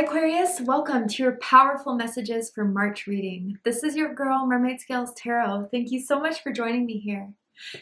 Aquarius, welcome to your powerful messages for March reading. This is your girl, Mermaid Scales Tarot. Thank you so much for joining me here.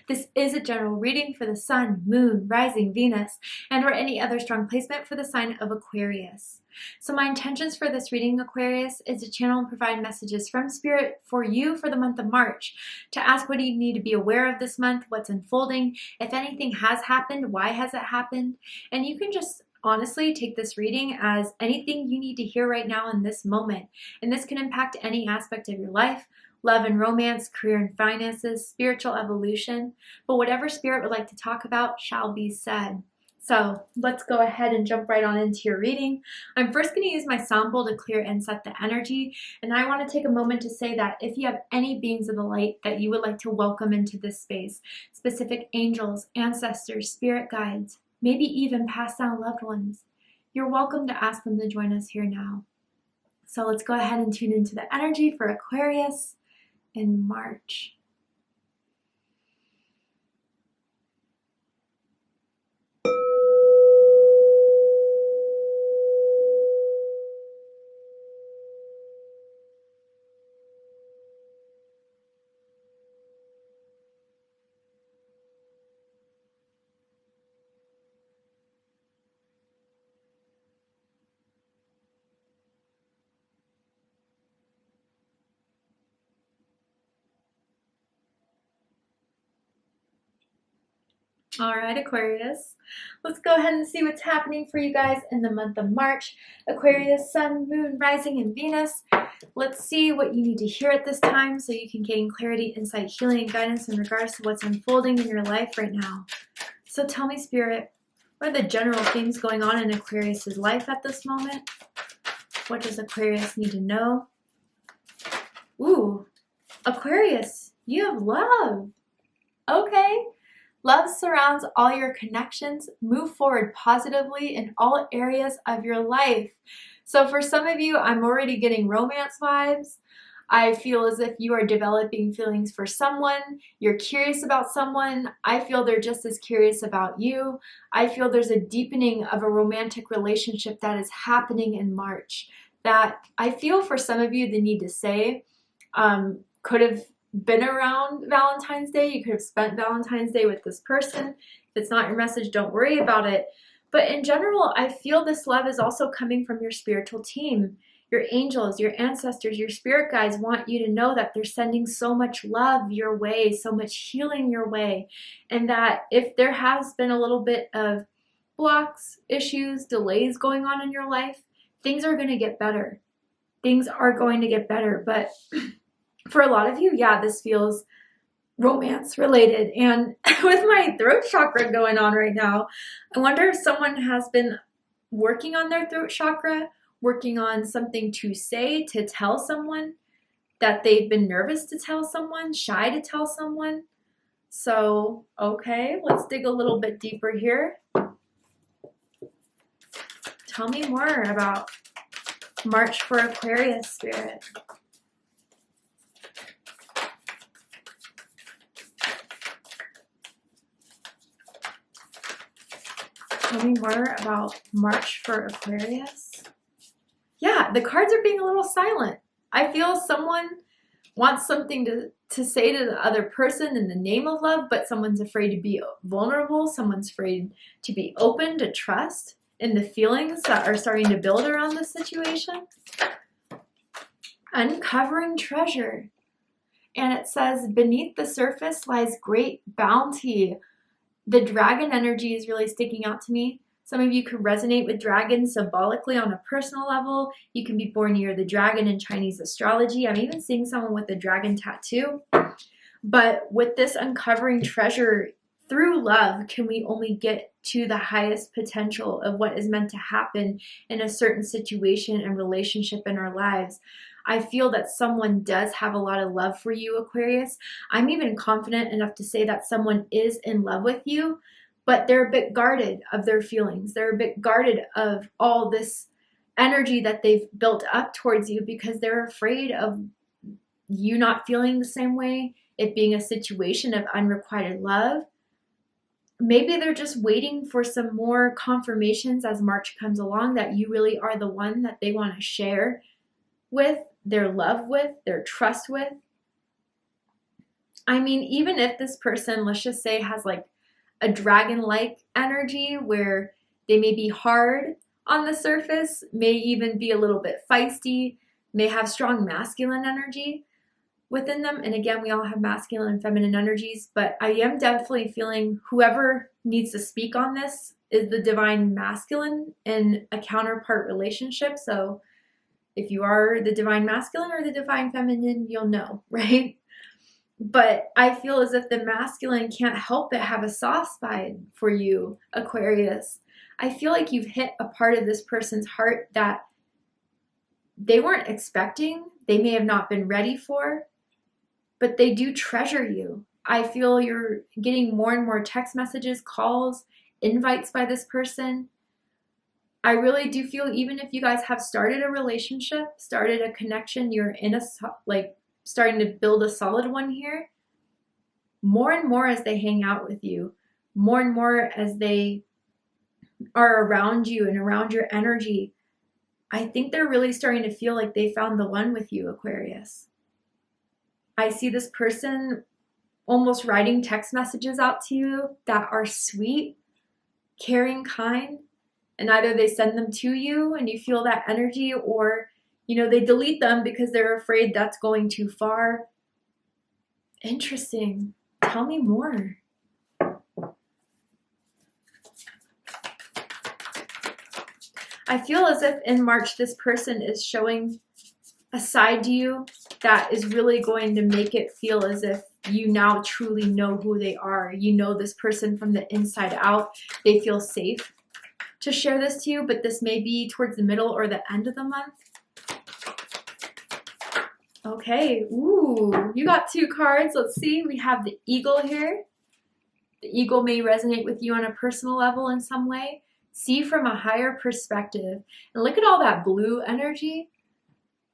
This is a general reading for the Sun, Moon, Rising, Venus, and or any other strong placement for the sign of Aquarius. So my intentions for this reading, Aquarius, is to channel and provide messages from Spirit for you for the month of March, to ask what you need to be aware of this month, what's unfolding, if anything has happened, why has it happened, and you can just honestly take this reading as anything you need to hear right now in this moment. And this can impact any aspect of your life, love and romance, career and finances, spiritual evolution. But whatever Spirit would like to talk about shall be said. So let's go ahead and jump right on into your reading. I'm first going to use my sound bowl to clear and set the energy. And I want to take a moment to say that if you have any beings of the light that you would like to welcome into this space, specific angels, ancestors, spirit guides, maybe even passed down loved ones, you're welcome to ask them to join us here now. So let's go ahead and tune into the energy for Aquarius in March. All right, Aquarius, let's go ahead and see what's happening for you guys in the month of March. Aquarius, Sun, Moon, Rising, and Venus. Let's see what you need to hear at this time so you can gain clarity, insight, healing, and guidance in regards to what's unfolding in your life right now. So tell me, Spirit, what are the general things going on in Aquarius's life at this moment? What does Aquarius need to know? Ooh, Aquarius, you have love. Okay. Love surrounds all your connections. Move forward positively in all areas of your life. So for some of you, I'm already getting romance vibes. I feel as if you are developing feelings for someone. You're curious about someone. I feel they're just as curious about you. I feel there's a deepening of a romantic relationship that is happening in March that I feel for some of you the need to say could have been around Valentine's Day. You could have spent Valentine's Day with this person. If it's not your message, don't worry about it. But in general, I feel this love is also coming from your spiritual team. Your angels, your ancestors, your spirit guides want you to know that they're sending so much love your way, so much healing your way. And that if there has been a little bit of blocks, issues, delays going on in your life, things are going to get better. Things are going to get better. But for a lot of you, yeah, this feels romance related. And with my throat chakra going on right now, I wonder if someone has been working on their throat chakra, working on something to say, to tell someone that they've been nervous to tell someone, shy to tell someone. So, okay, let's dig a little bit deeper here. Tell me more about March for Aquarius, Spirit. Tell me more about March for Aquarius. Yeah, the cards are being a little silent. I feel someone wants something to say to the other person in the name of love, but someone's afraid to be vulnerable. Someone's afraid to be open, to trust in the feelings that are starting to build around this situation. Uncovering treasure. And it says, beneath the surface lies great bounty. The dragon energy is really sticking out to me. Some of you could resonate with dragons symbolically on a personal level. You can be born near the dragon in Chinese astrology. I'm even seeing someone with a dragon tattoo. But with this uncovering treasure through love, can we only get to the highest potential of what is meant to happen in a certain situation and relationship in our lives. I feel that someone does have a lot of love for you, Aquarius. I'm even confident enough to say that someone is in love with you, but they're a bit guarded of their feelings. They're a bit guarded of all this energy that they've built up towards you because they're afraid of you not feeling the same way, it being a situation of unrequited love. maybe they're just waiting for some more confirmations as March comes along that you really are the one that they want to share with, their love with, their trust with. I mean, even if this person, let's just say, has like a dragon-like energy where they may be hard on the surface, may even be a little bit feisty, may have strong masculine energy within them. And again, we all have masculine and feminine energies, but I am definitely feeling whoever needs to speak on this is the divine masculine in a counterpart relationship. So if you are the divine masculine or the divine feminine, you'll know, right? But I feel as if the masculine can't help but have a soft spot for you, Aquarius. I feel like you've hit a part of this person's heart that they weren't expecting, they may have not been ready for, but they do treasure you. I feel you're getting more and more text messages, calls, invites by this person. I really do feel even if you guys have started a relationship, started a connection, you're in a, like, starting to build a solid one here, more and more as they hang out with you, more and more as they are around you and around your energy, I think they're really starting to feel like they found the one with you, Aquarius. I see this person almost writing text messages out to you that are sweet, caring, kind, and either they send them to you and you feel that energy, or they delete them because they're afraid that's going too far. Interesting. Tell me more. I feel as if in March this person is showing a side to you that is really going to make it feel as if you now truly know who they are. You know this person from the inside out. They feel safe to share this to you, but this may be towards the middle or the end of the month. Okay, ooh, you got 2 cards. Let's see, we have the Eagle here. The Eagle may resonate with you on a personal level in some way. See from a higher perspective. And look at all that blue energy.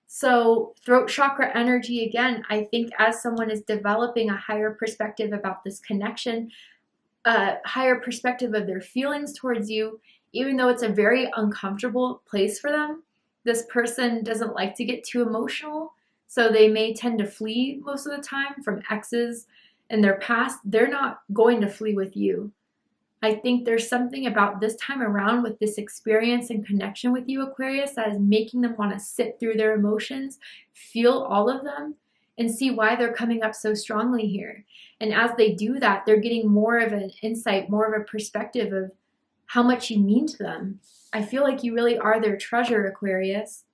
So throat chakra energy again, I think as someone is developing a higher perspective about this connection, a higher perspective of their feelings towards you, even though it's a very uncomfortable place for them, this person doesn't like to get too emotional. So they may tend to flee most of the time from exes in their past. They're not going to flee with you. I think there's something about this time around with this experience and connection with you, Aquarius, that is making them want to sit through their emotions, feel all of them, and see why they're coming up so strongly here. And as they do that, they're getting more of an insight, more of a perspective of how much you mean to them. I feel like you really are their treasure, Aquarius.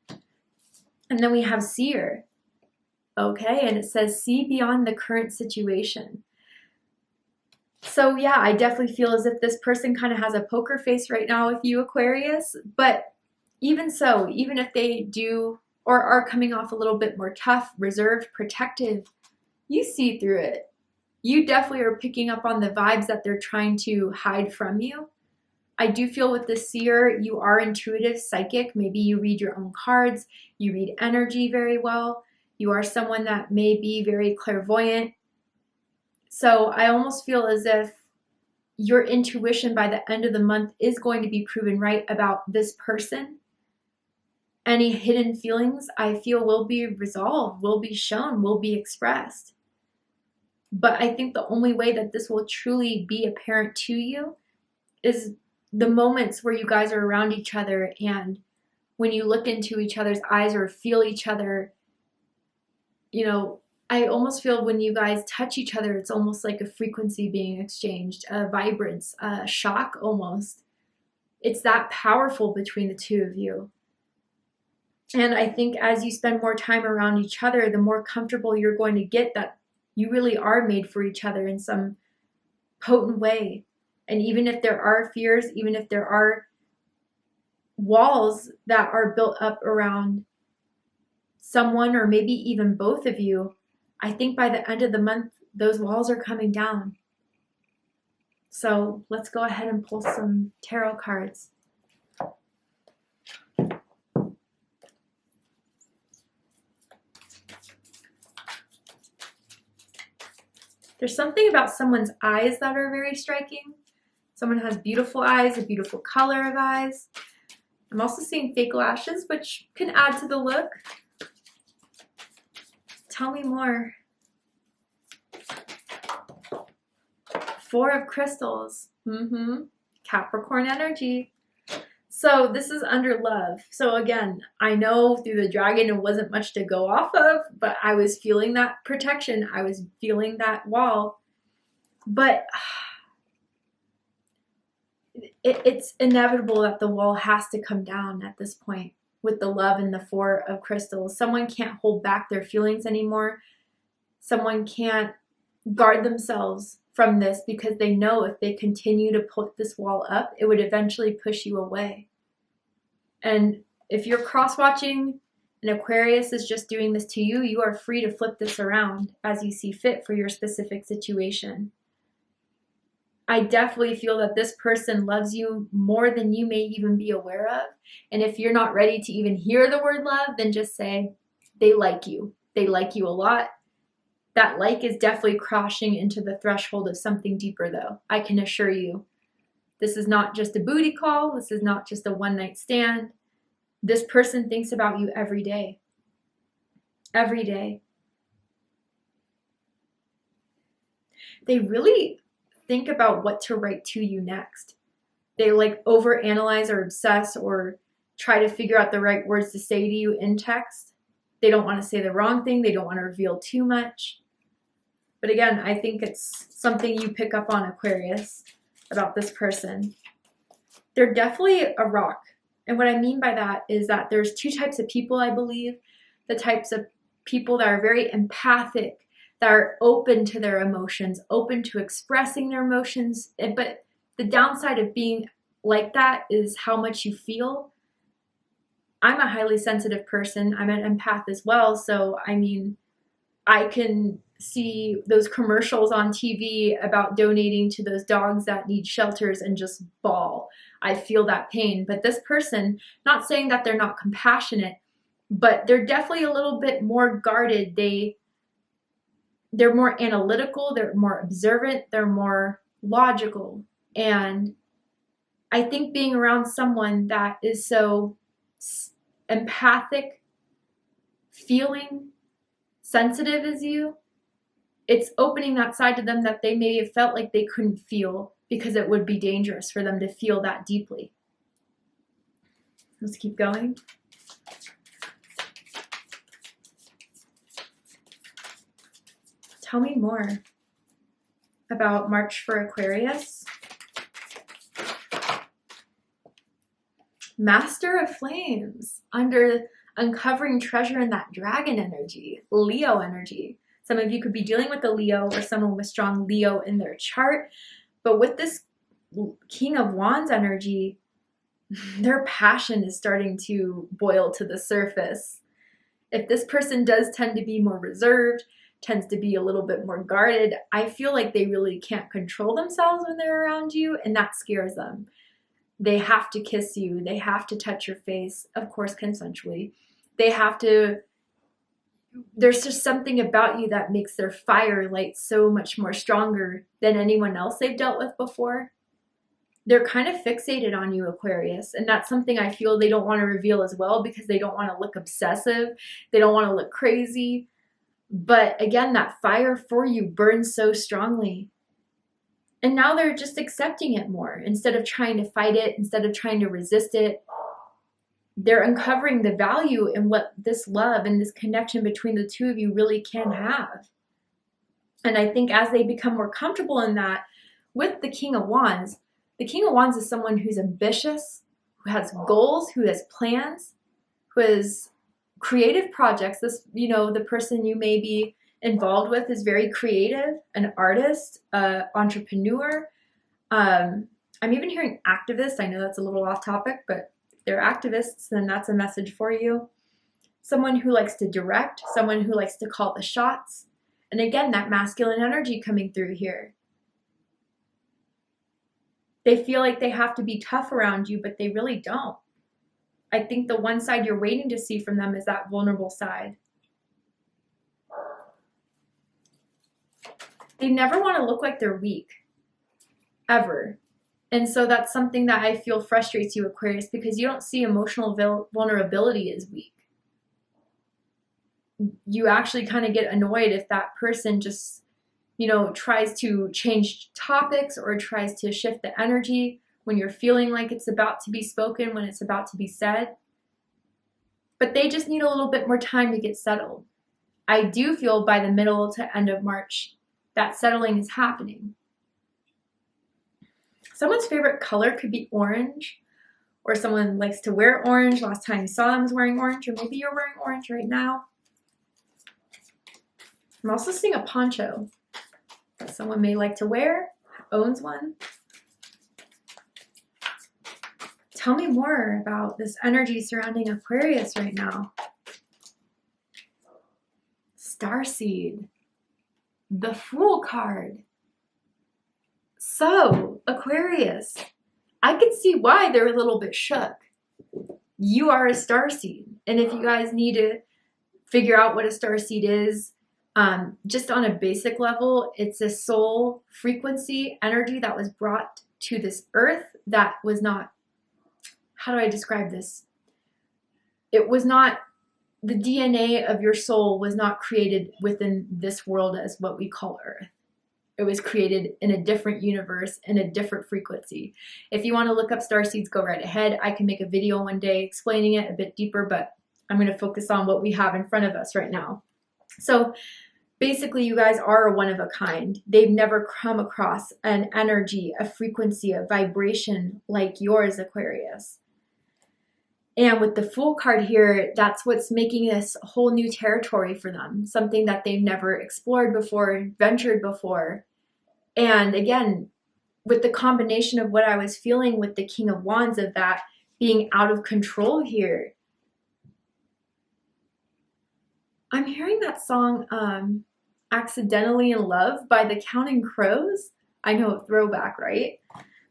And then we have Seer. Okay, and it says, see beyond the current situation. So yeah, I definitely feel as if this person kind of has a poker face right now with you, Aquarius. But even so, even if they do or are coming off a little bit more tough, reserved, protective, you see through it. You definitely are picking up on the vibes that they're trying to hide from you. I do feel with the Seer, you are intuitive, psychic. Maybe you read your own cards. You read energy very well. You are someone that may be very clairvoyant. So I almost feel as if your intuition by the end of the month is going to be proven right about this person. Any hidden feelings I feel will be resolved, will be shown, will be expressed. But I think the only way that this will truly be apparent to you is the moments where you guys are around each other and when you look into each other's eyes or feel each other. I almost feel when you guys touch each other, it's almost like a frequency being exchanged, a vibrance, a shock almost. It's that powerful between the two of you. And I think as you spend more time around each other, the more comfortable you're going to get that you really are made for each other in some potent way. And even if there are fears, even if there are walls that are built up around someone or maybe even both of you, I think by the end of the month, those walls are coming down. So let's go ahead and pull some tarot cards. There's something about someone's eyes that are very striking. Someone has beautiful eyes, a beautiful color of eyes. I'm also seeing fake lashes, which can add to the look. Tell me more. Four of crystals. Capricorn energy. So this is under love. So again, I know through the dragon it wasn't much to go off of, but I was feeling that protection. I was feeling that wall. But it's inevitable that the wall has to come down at this point with the love and the Four of crystals. Someone can't hold back their feelings anymore. Someone can't guard themselves from this because they know if they continue to put this wall up, it would eventually push you away. And if you're cross-watching and Aquarius is just doing this to you, you are free to flip this around as you see fit for your specific situation. I definitely feel that this person loves you more than you may even be aware of. And if you're not ready to even hear the word love, then just say they like you. They like you a lot. That like is definitely crashing into the threshold of something deeper though. I can assure you. This is not just a booty call. This is not just a one-night stand. This person thinks about you every day. Every day. They really think about what to write to you next. They like overanalyze or obsess or try to figure out the right words to say to you in text. They don't want to say the wrong thing. They don't want to reveal too much. But again, I think it's something you pick up on, Aquarius, about this person. They're definitely a rock. And what I mean by that is that there's two types of people, I believe. The types of people that are very empathic, that are open to their emotions, open to expressing their emotions. But the downside of being like that is how much you feel. I'm a highly sensitive person. I'm an empath as well. So, I mean, I can see those commercials on TV about donating to those dogs that need shelters and just bawl. I feel that pain. But this person, not saying that they're not compassionate, but they're definitely a little bit more guarded. They're more analytical, they're more observant, they're more logical. And I think being around someone that is so empathic, feeling, sensitive as you, it's opening that side to them that they may have felt like they couldn't feel because it would be dangerous for them to feel that deeply. Let's keep going. Tell me more about March for Aquarius. Master of Flames, under uncovering treasure in that dragon energy, Leo energy. Some of you could be dealing with a Leo or someone with strong Leo in their chart. But with this King of Wands energy, their passion is starting to boil to the surface. If this person does tend to be more reserved, tends to be a little bit more guarded, I feel like they really can't control themselves when they're around you, and that scares them. They have to kiss you. They have to touch your face, of course, consensually. They have to, there's just something about you that makes their fire light so much more stronger than anyone else they've dealt with before. They're kind of fixated on you, Aquarius, and that's something I feel they don't want to reveal as well because they don't want to look obsessive. They don't want to look crazy. But again, that fire for you burns so strongly. And now they're just accepting it more. Instead of trying to fight it, instead of trying to resist it, they're uncovering the value in what this love and this connection between the two of you really can have. And I think as they become more comfortable in that, with the King of Wands is someone who's ambitious, who has goals, who has plans, who has creative projects. This, the person you may be involved with is very creative, an artist, entrepreneur. I'm even hearing activist. I know that's a little off topic, but if they're activists, then that's a message for you. Someone who likes to direct, someone who likes to call the shots. And again, that masculine energy coming through here. They feel like they have to be tough around you, but they really don't. I think the one side you're waiting to see from them is that vulnerable side. They never want to look like they're weak, ever. And so that's something that I feel frustrates you, Aquarius, because you don't see emotional vulnerability as weak. You actually kind of get annoyed if that person just, you know, tries to change topics or tries to shift the energy when you're feeling like it's about to be spoken, when it's about to be said. But they just need a little bit more time to get settled. I do feel by the middle to end of March that settling is happening. Someone's favorite color could be orange, or someone likes to wear orange. Last time you saw them was wearing orange, or maybe you're wearing orange right now. I'm also seeing a poncho that someone may like to wear, owns one. Tell me more about this energy surrounding Aquarius right now. Starseed, the Fool card. So, Aquarius, I can see why they're a little bit shook. You are a starseed, and if you guys need to figure out what a starseed is, just on a basic level, it's a soul frequency energy that was brought to this earth that was not, how do I describe this? It was not, the DNA of your soul was not created within this world as what we call earth. It was created in a different universe, in a different frequency. If you want to look up starseeds, go right ahead. I can make a video one day explaining it a bit deeper, but I'm going to focus on what we have in front of us right now. So basically, you guys are a one of a kind. They've never come across an energy, a frequency, a vibration like yours, Aquarius. And with the Fool card here, that's what's making this whole new territory for them, something that they've never explored before, ventured before. And again, with the combination of what I was feeling with the King of Wands, of that being out of control here, I'm hearing that song, Accidentally in Love by the Counting Crows. I know, a throwback, right?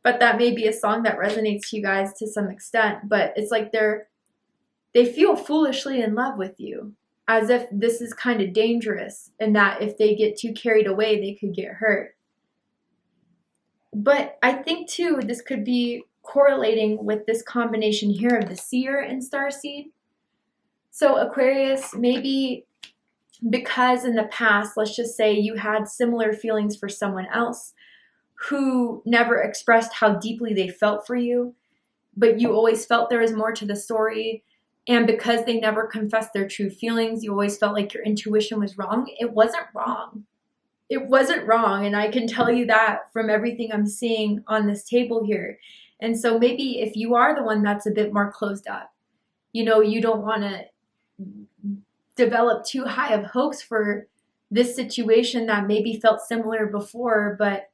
But that may be a song that resonates to you guys to some extent. But it's like they feel foolishly in love with you, as if this is kind of dangerous, and that if they get too carried away, they could get hurt. But I think too, this could be correlating with this combination here of the Seer and Starseed. So Aquarius, maybe because in the past, let's just say you had similar feelings for someone else who never expressed how deeply they felt for you, but you always felt there was more to the story. And because they never confessed their true feelings, you always felt like your intuition was wrong. It wasn't wrong. It wasn't wrong. And I can tell you that from everything I'm seeing on this table here. And so maybe if you are the one that's a bit more closed up, you know, you don't want to develop too high of hopes for this situation that maybe felt similar before, but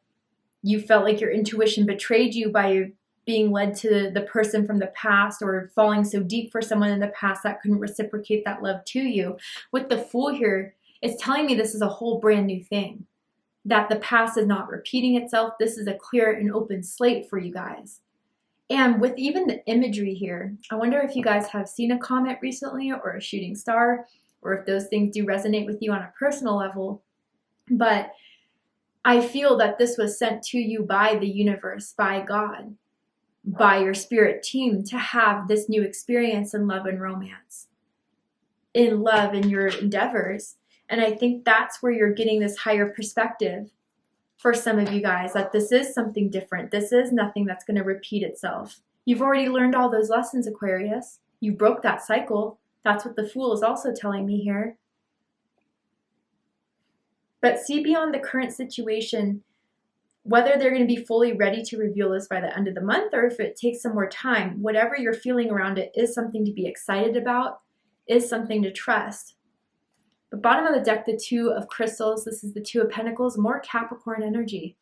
you felt like your intuition betrayed you by being led to the person from the past, or falling so deep for someone in the past that couldn't reciprocate that love to you. With the Fool here, it's telling me this is a whole brand new thing, that the past is not repeating itself. This is a clear and open slate for you guys. And with even the imagery here, I wonder if you guys have seen a comet recently, or a shooting star, or if those things do resonate with you on a personal level. But I feel that this was sent to you by the universe, by God, by your spirit team, to have this new experience in love and romance, in love and your endeavors. And I think that's where you're getting this higher perspective for some of you guys, that this is something different. This is nothing that's going to repeat itself. You've already learned all those lessons, Aquarius. You broke that cycle. That's what the Fool is also telling me here. But see beyond the current situation, whether they're going to be fully ready to reveal this by the end of the month, or if it takes some more time, whatever you're feeling around it is something to be excited about, is something to trust. The bottom of the deck, the Two of Crystals, this is the Two of Pentacles, more Capricorn energy.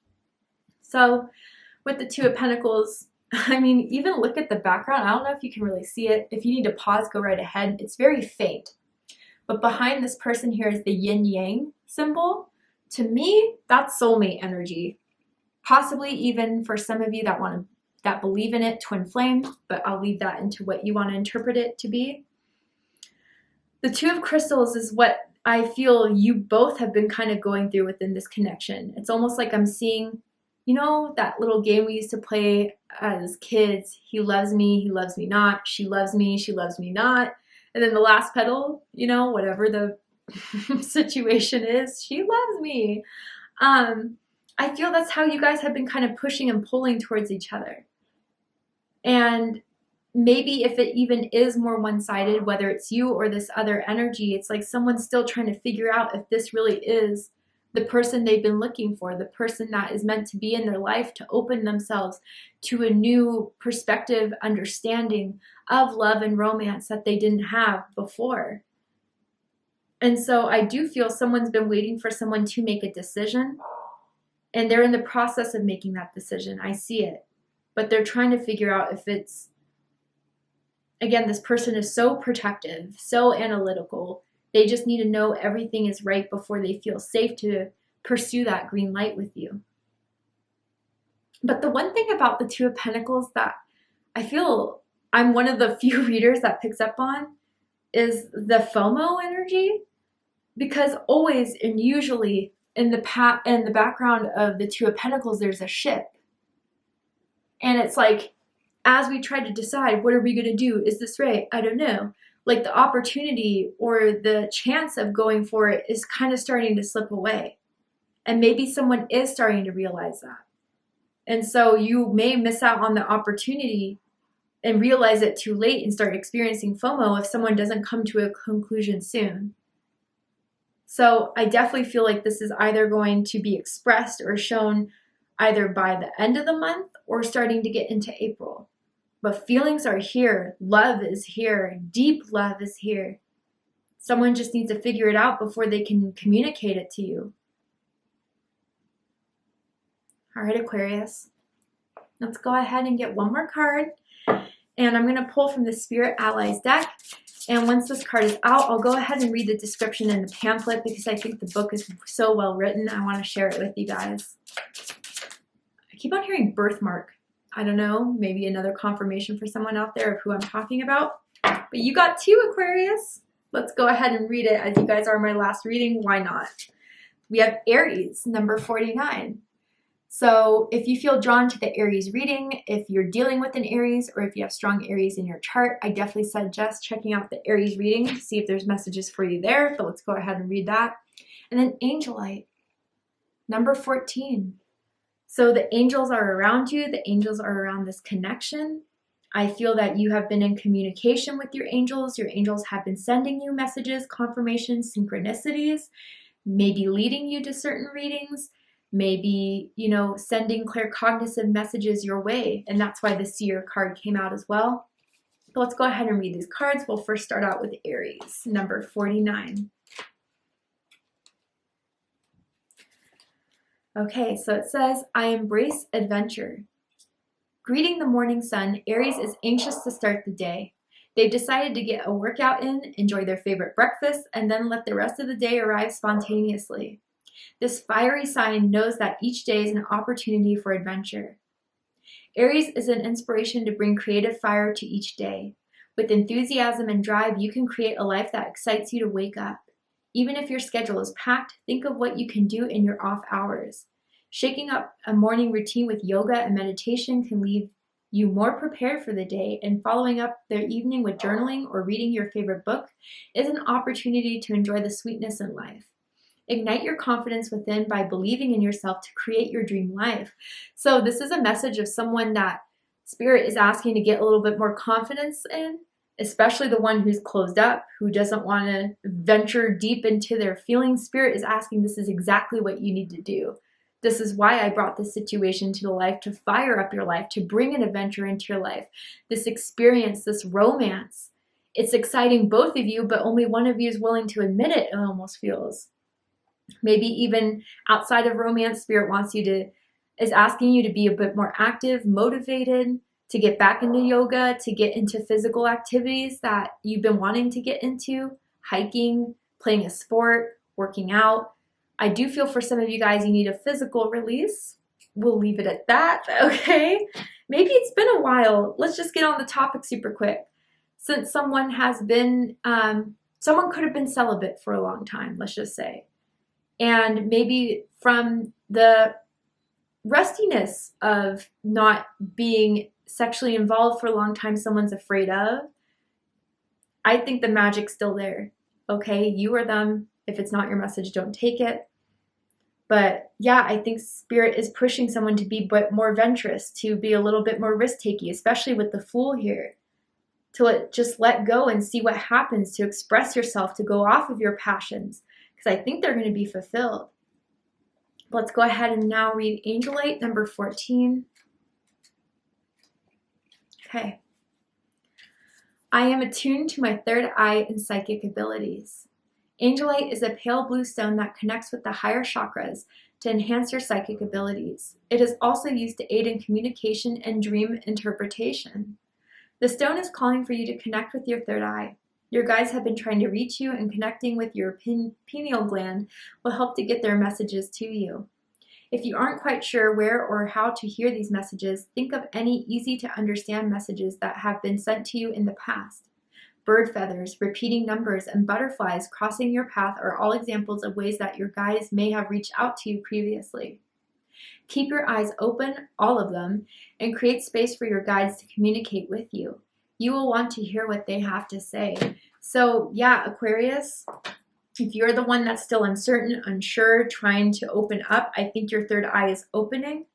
So with the Two of Pentacles, I mean, even look at the background. I don't know if you can really see it. If you need to pause, go right ahead. It's very faint. But behind this person here is the yin-yang symbol. To me, that's soulmate energy. Possibly even for some of you that believe in it, twin flame, but I'll leave that into what you want to interpret it to be. The Two of Crystals is what I feel you both have been kind of going through within this connection. It's almost like I'm seeing You know, that little game we used to play as kids, he loves me not, she loves me not. And then the last petal, you know, whatever the situation is, she loves me. I feel that's how you guys have been kind of pushing and pulling towards each other. And maybe if it even is more one-sided, whether it's you or this other energy, it's like someone's still trying to figure out if this really is the person they've been looking for, the person that is meant to be in their life to open themselves to a new perspective, understanding of love and romance that they didn't have before. And so I do feel someone's been waiting for someone to make a decision, and they're in the process of making that decision. I see it. But they're trying to figure out if it's, again, this person is so protective, so analytical. They just need to know everything is right before they feel safe to pursue that green light with you. But the one thing about the Two of Pentacles that I feel I'm one of the few readers that picks up on is the FOMO energy. Because always and usually in the background of the Two of Pentacles, there's a ship. And it's like, as we try to decide, what are we going to do? Is this right? I don't know. Like the opportunity or the chance of going for it is kind of starting to slip away. And maybe someone is starting to realize that. And so you may miss out on the opportunity and realize it too late and start experiencing FOMO if someone doesn't come to a conclusion soon. So I definitely feel like this is either going to be expressed or shown either by the end of the month or starting to get into April. But feelings are here. Love is here. Deep love is here. Someone just needs to figure it out before they can communicate it to you. All right, Aquarius. Let's go ahead and get one more card. And I'm going to pull from the Spirit Allies deck. And once this card is out, I'll go ahead and read the description in the pamphlet because I think the book is so well written. I want to share it with you guys. I keep on hearing birthmark. I don't know, maybe another confirmation for someone out there of who I'm talking about. But you got two, Aquarius. Let's go ahead and read it as you guys are my last reading. Why not? We have Aries, number 49. So if you feel drawn to the Aries reading, if you're dealing with an Aries, or if you have strong Aries in your chart, I definitely suggest checking out the Aries reading to see if there's messages for you there. But let's go ahead and read that. And then Angelite, number 14. So the angels are around you. The angels are around this connection. I feel that you have been in communication with your angels. Your angels have been sending you messages, confirmations, synchronicities, maybe leading you to certain readings. Maybe, you know, sending claircognizant messages your way. And that's why the Seer card came out as well. But let's go ahead and read these cards. We'll first start out with Aries, number 49. Okay, so it says, I embrace adventure. Greeting the morning sun, Aries is anxious to start the day. They've decided to get a workout in, enjoy their favorite breakfast, and then let the rest of the day arrive spontaneously. This fiery sign knows that each day is an opportunity for adventure. Aries is an inspiration to bring creative fire to each day. With enthusiasm and drive, you can create a life that excites you to wake up. Even if your schedule is packed, think of what you can do in your off hours. Shaking up a morning routine with yoga and meditation can leave you more prepared for the day, and following up their evening with journaling or reading your favorite book is an opportunity to enjoy the sweetness in life. Ignite your confidence within by believing in yourself to create your dream life. So this is a message of someone that Spirit is asking to get a little bit more confidence in, especially the one who's closed up, who doesn't want to venture deep into their feelings. Spirit is asking, this is exactly what you need to do. This is why I brought this situation to the life, to fire up your life, to bring an adventure into your life. This experience, this romance. It's exciting both of you, but only one of you is willing to admit it, it almost feels. Maybe even outside of romance, Spirit is asking you to be a bit more active, motivated, to get back into yoga, to get into physical activities that you've been wanting to get into, hiking, playing a sport, working out. I do feel for some of you guys, you need a physical release. We'll leave it at that, okay? Maybe it's been a while. Let's just get on the topic super quick. Since someone has been, someone could have been celibate for a long time, let's just say. And maybe from the rustiness of not being sexually involved for a long time someone's afraid of, I think the magic's still there. Okay, you or them. If it's not your message, don't take it. But yeah, I think Spirit is pushing someone to be more venturous, to be a little bit more risk-taking, especially with the Fool here. To just let go and see what happens, to express yourself, to go off of your passions, because I think they're going to be fulfilled. Let's go ahead and now read Angel Light number 14. Okay. I am attuned to my third eye and psychic abilities. Angelite is a pale blue stone that connects with the higher chakras to enhance your psychic abilities. It is also used to aid in communication and dream interpretation. The stone is calling for you to connect with your third eye. Your guides have been trying to reach you, and connecting with your pineal gland will help to get their messages to you. If you aren't quite sure where or how to hear these messages, think of any easy to understand messages that have been sent to you in the past. Bird feathers, repeating numbers, and butterflies crossing your path are all examples of ways that your guides may have reached out to you previously. Keep your eyes open, all of them, and create space for your guides to communicate with you. You will want to hear what they have to say. So yeah, Aquarius, if you're the one that's still uncertain, unsure, trying to open up, I think your third eye is opening.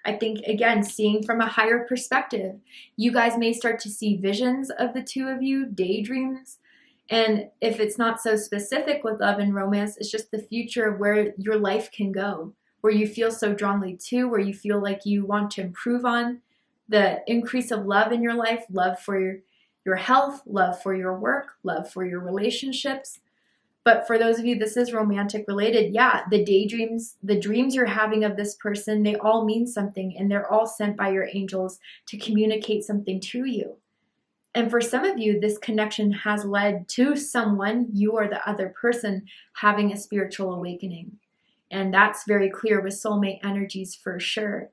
I think, again, seeing from a higher perspective, you guys may start to see visions of the two of you, daydreams. And if it's not so specific with love and romance, it's just the future of where your life can go, where you feel so strongly to, where you feel like you want to improve on the increase of love in your life, love for your health, love for your work, love for your relationships. But for those of you, this is romantic related. Yeah, the daydreams, the dreams you're having of this person, they all mean something, and they're all sent by your angels to communicate something to you. And for some of you, this connection has led to someone, you or the other person, having a spiritual awakening. And that's very clear with soulmate energies for sure.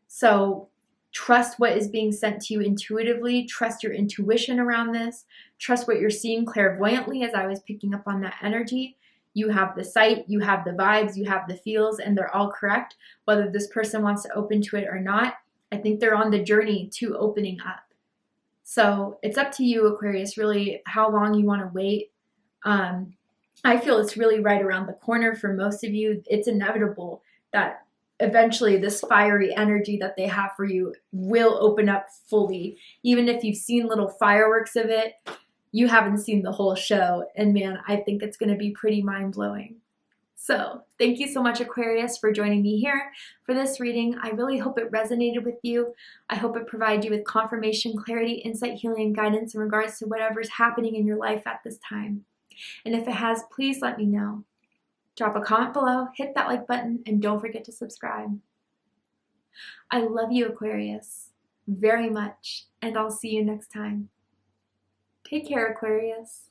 So trust what is being sent to you intuitively. Trust your intuition around this. Trust what you're seeing clairvoyantly, as I was picking up on that energy. You have the sight, you have the vibes, you have the feels, and they're all correct. Whether this person wants to open to it or not, I think they're on the journey to opening up. So it's up to you, Aquarius, really how long you want to wait. I feel it's really right around the corner for most of you. It's inevitable that eventually this fiery energy that they have for you will open up fully. Even if you've seen little fireworks of it, you haven't seen the whole show. And man, I think it's going to be pretty mind-blowing. So thank you so much, Aquarius, for joining me here for this reading. I really hope it resonated with you. I hope it provided you with confirmation, clarity, insight, healing, and guidance in regards to whatever's happening in your life at this time. And if it has, please let me know. Drop a comment below, hit that like button, and don't forget to subscribe. I love you, Aquarius, very much, and I'll see you next time. Take care, Aquarius.